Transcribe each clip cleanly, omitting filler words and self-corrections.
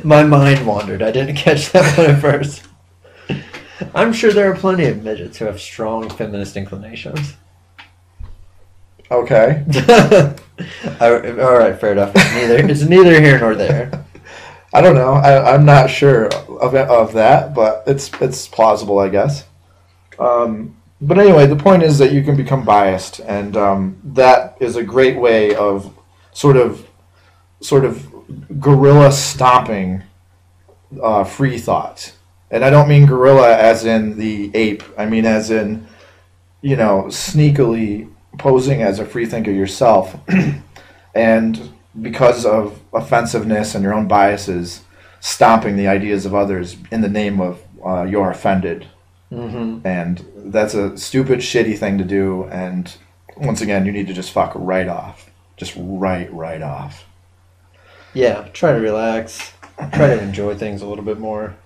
My mind wandered. I didn't catch that one at first. I'm sure there are plenty of midgets who have strong feminist inclinations. Okay. All right, fair enough. It's neither here nor there. I don't know. I'm not sure of that, but it's plausible, I guess. But anyway, the point is that you can become biased, and that is a great way of sort of guerrilla stomping free thought. And I don't mean gorilla as in the ape. I mean as in, sneakily posing as a free thinker yourself. And because of offensiveness and your own biases, stomping the ideas of others in the name of you're offended. Mm-hmm. And that's a stupid, shitty thing to do. And once again, you need to just fuck right off. Just right off. Yeah, try to relax. Try to enjoy things a little bit more.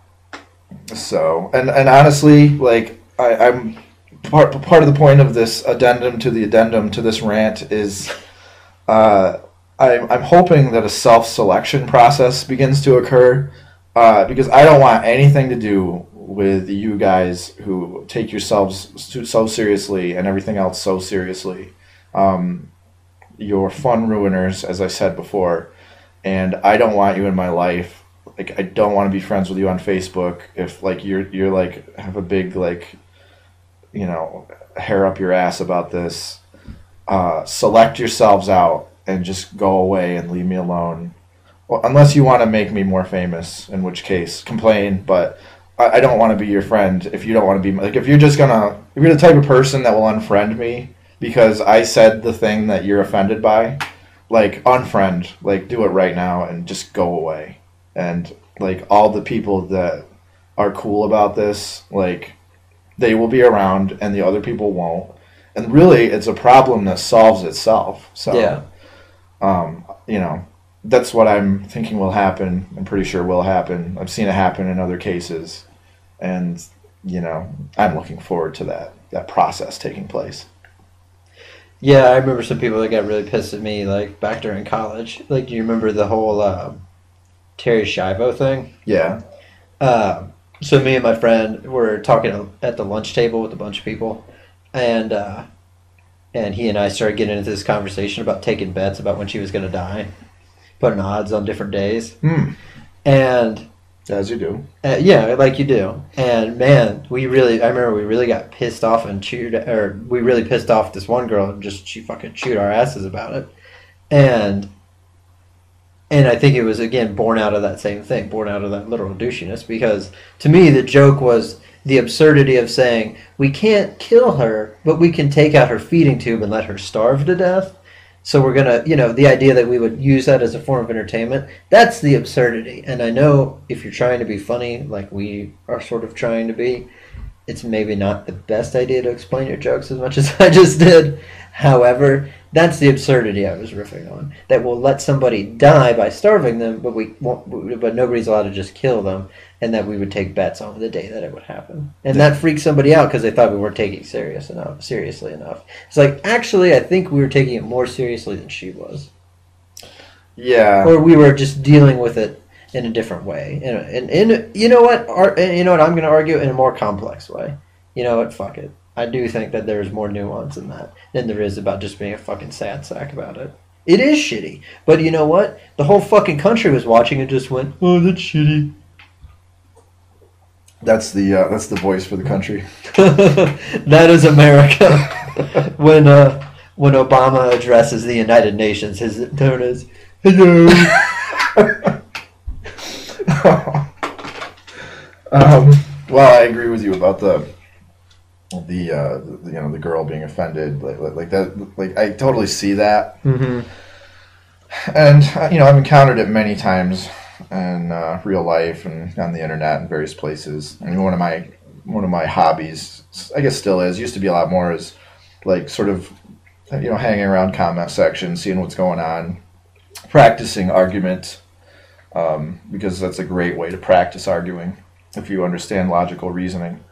So, and honestly, like, I'm part of the point of this addendum to this rant is I'm hoping that a self-selection process begins to occur because I don't want anything to do with you guys who take yourselves so seriously and everything else so seriously. You're fun ruiners, as I said before, and I don't want you in my life. Like, I don't want to be friends with you on Facebook if, like, you're like, have a big, like, hair up your ass about this. Select yourselves out and just go away and leave me alone. Well, unless you want to make me more famous, in which case, complain, but I don't want to be your friend if you don't want to be, like, if you're the type of person that will unfriend me because I said the thing that you're offended by, like, unfriend, like, do it right now and just go away. And, like, all the people that are cool about this, like, they will be around and the other people won't. And really, it's a problem that solves itself. So, yeah. That's what I'm thinking will happen. I'm pretty sure will happen. I've seen it happen in other cases. And, I'm looking forward to that process taking place. Yeah, I remember some people that got really pissed at me, like, back during college. Like, do you remember the whole Terry Schiavo thing? Yeah. So me and my friend were talking at the lunch table with a bunch of people, and he and I started getting into this conversation about taking bets about when she was going to die, putting odds on different days. And as you do. Yeah, like you do. And man, I remember we really got pissed off and we really pissed off this one girl and she fucking chewed our asses about it. And I think it was, again, born out of that same thing, born out of that literal douchiness, because to me the joke was the absurdity of saying, we can't kill her, but we can take out her feeding tube and let her starve to death. So we're going to, the idea that we would use that as a form of entertainment, that's the absurdity. And I know if you're trying to be funny, like we are sort of trying to be, it's maybe not the best idea to explain your jokes as much as I just did. However, that's the absurdity I was riffing on. That we'll let somebody die by starving them, but nobody's allowed to just kill them, and that we would take bets on the day that it would happen. And that freaked somebody out because they thought we weren't taking it seriously enough. It's like, actually, I think we were taking it more seriously than she was. Yeah. Or we were just dealing with it in a different way. And you know what? I'm going to argue in a more complex way. You know what? Fuck it. I do think that there's more nuance in that than there is about just being a fucking sad sack about it. It is shitty. But you know what? The whole fucking country was watching and just went, oh, that's shitty. That's the voice for the country. That is America. When Obama addresses the United Nations, his tone is, hello. Well, I agree with you about the girl being offended, like that. Like, I totally see that. Mm-hmm. And I've encountered it many times in real life and on the internet and various places. I mean, one of my hobbies, I guess still is, used to be a lot more, is like sort of hanging around comment sections, seeing what's going on, practicing argument, because that's a great way to practice arguing if you understand logical reasoning.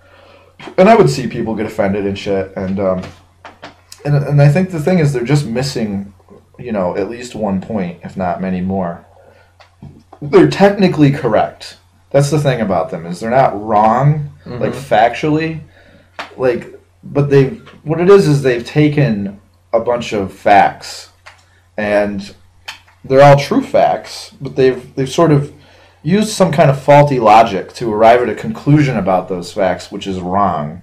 And I would see people get offended and shit, and I think the thing is they're just missing, at least one point, if not many more. they're technically correct. That's the thing about them, is they're not wrong, like Mm-hmm. factually, like, but they've, what it is they've taken a bunch of facts, and they're all true facts, but they've sort of used some kind of faulty logic to arrive at a conclusion about those facts, which is wrong.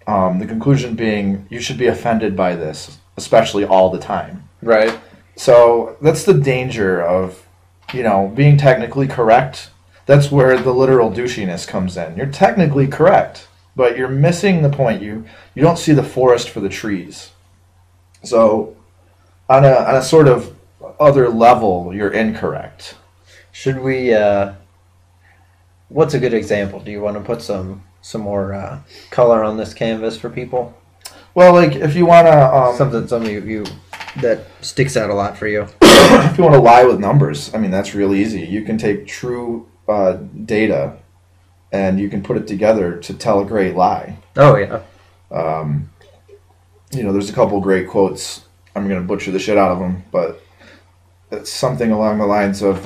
The conclusion being, you should be offended by this, especially all the time. Right. So that's the danger of, being technically correct. That's where the literal douchiness comes in. You're technically correct, but you're missing the point. You don't see the forest for the trees. So on a sort of other level, you're incorrect. Should we? What's a good example? Do you want to put some more color on this canvas for people? Well, like if you want to Something you that sticks out a lot for you. if you want to lie with numbers, I mean that's real easy. You can take true data and you can put it together to tell a great lie. Oh yeah. There's a couple great quotes. I'm going to butcher the shit out of them, but it's something along the lines of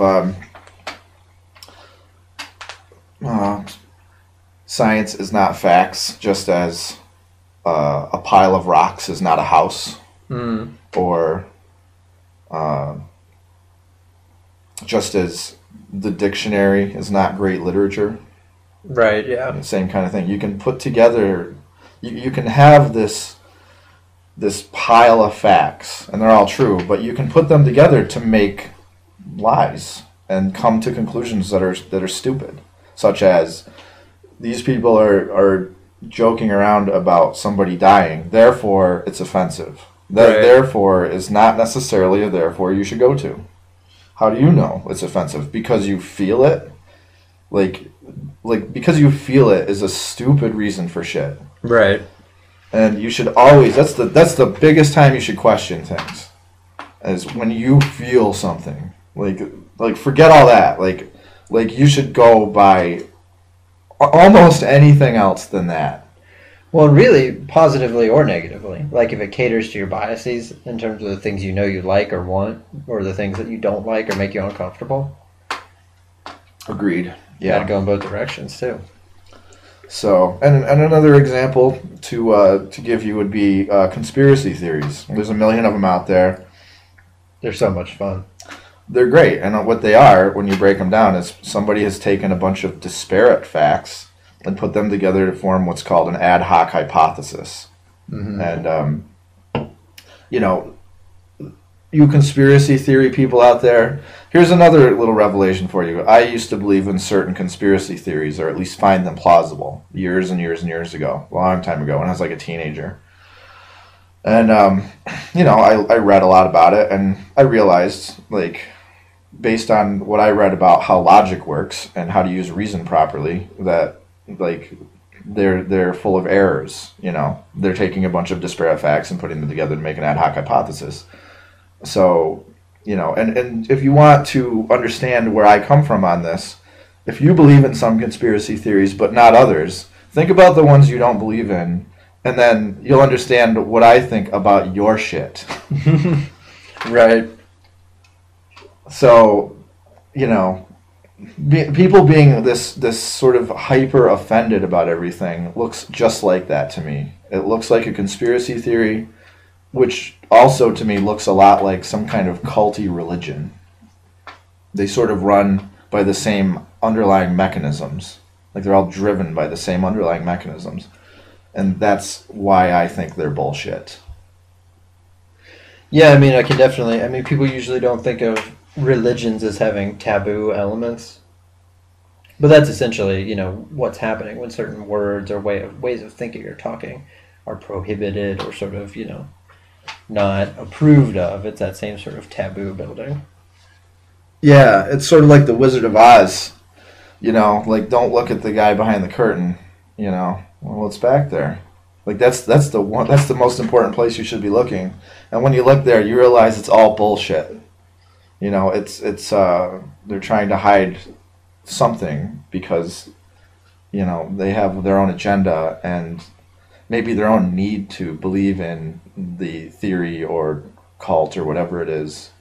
science is not facts, just as a pile of rocks is not a house, Mm. or just as the dictionary is not great literature. Right. Yeah. Same kind of thing. You can put together, you can have this pile of facts, and they're all true, but you can put them together to make lies and come to conclusions that are stupid, such as these people are joking around about somebody dying, therefore it's offensive. That Right. therefore is not necessarily a therefore you should go to. How do you know it's offensive? Because you feel it? Like because you feel it is a stupid reason for shit. Right. And you should always, that's the biggest time you should question things, is when you feel something. Like forget all that. Like you should go by almost anything else than that. Well, really, positively or negatively. Like if it caters to your biases in terms of the things you know you like or want, or the things that you don't like or make you uncomfortable. Agreed. You gotta go in both directions too. So, and another example to give you would be conspiracy theories. There's a million of them out there. They're so much fun. They're great, and what they are, when you break them down, is somebody has taken a bunch of disparate facts and put them together to form what's called an ad hoc hypothesis. Mm-hmm. And you conspiracy theory people out there, here's another little revelation for you. I used to believe in certain conspiracy theories, or at least find them plausible, years and years and years ago, a long time ago, when I was like a teenager. And I read a lot about it, and I realized, like, based on what I read about how logic works and how to use reason properly, that like they're full of errors. They're taking a bunch of disparate facts and putting them together to make an ad hoc hypothesis. So, and if you want to understand where I come from on this, if you believe in some conspiracy theories but not others, think about the ones you don't believe in, and then you'll understand what I think about your shit. Right. So, people being this sort of hyper offended about everything looks just like that to me. It looks like a conspiracy theory, which also to me looks a lot like some kind of culty religion. They sort of run by the same underlying mechanisms. Like they're all driven by the same underlying mechanisms. And that's why I think they're bullshit. Yeah, I mean, people usually don't think of religions as having taboo elements. But that's essentially, what's happening when certain words or ways of thinking or talking are prohibited or sort of, not approved of. It's that same sort of taboo building. Yeah, it's sort of like the Wizard of Oz. Like don't look at the guy behind the curtain. Well, what's back there? Like that's the most important place you should be looking. And when you look there, you realize it's all bullshit. It's they're trying to hide something because they have their own agenda and maybe their own need to believe in the theory or cult or whatever it is